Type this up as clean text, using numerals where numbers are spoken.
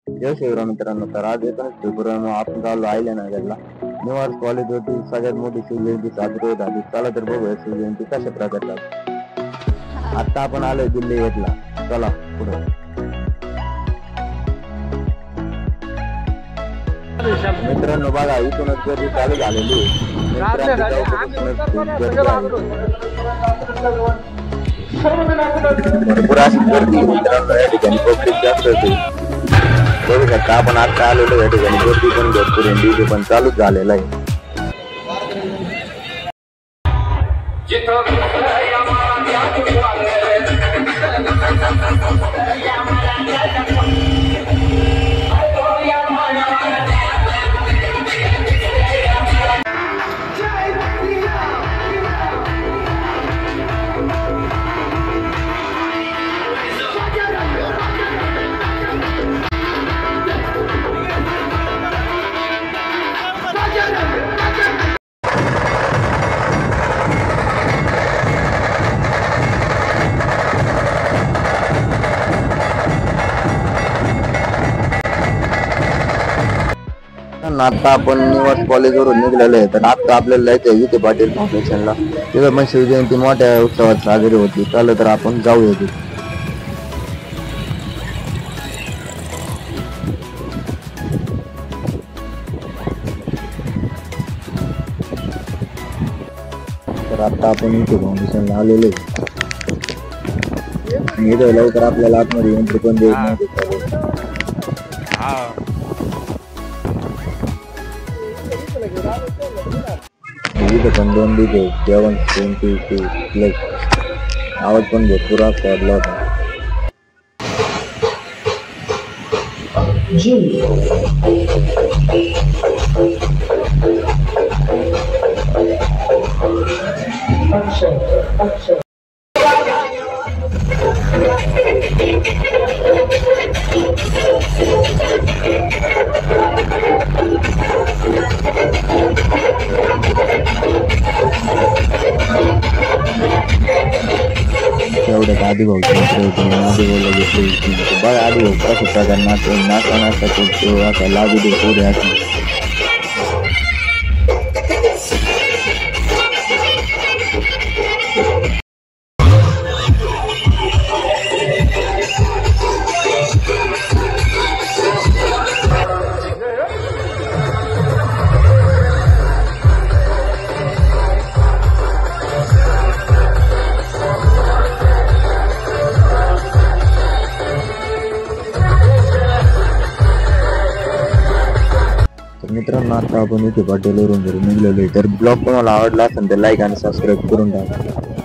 जय शिवराम मित्रांनो. तर आज 19 फेब्रुवारी आपण चाललो आयल्यानगरला. निवास कॉलेज होती सगळ्यात मोठी शिवजयंती साजरी झाली. चला तर बघूया शिवजयंती कशा प्रकारे झाली. आता आपण आलोय दिल्ली गेटला. चला पुढे. मित्रांनो बघा, इथूनच गर्दी चालू झालेली भरपूर अशी गर्दी मित्रांनो. या ठिकाणी पब्लिक जास्त होती. बघू शकता आपण आता आलेलो या ठिकाणी गर्दी पण भरपूर आहे. डीजे पण चालूच झालेला आहे. आता आपण निवास कॉलेजवरून निघलेलो आहे. तर आता आपल्याला जायचं विखे पाटील फाउंडेशनला. तिथं पण शिवजयंती मोठ्या उत्सवात साजरी होती. चाललं तर आपण जाऊया तिथे. तर आता आपण विखे फाउंडेशनला आलेलो आहे. इथं लवकर आपल्याला आतमध्ये एंट्री पण देत नाही. इथं पण 2 डीजे जेवण 22 आवाज पण भरपूर वाढला होता. एवढ्यात आदिभाऊ आदिभाऊला घेतली. बघा आदिभाऊ कशा प्रकारे नाचण्यासाठी आता लागू दे पुढे असं. मित्रांनो आता आपण विखे पाटीलवरून घरी निघलेलो आहे. तर ब्लॉग तुम्हाला आवडला असेल तर लाईक आणि सबस्क्राईब करून टाका.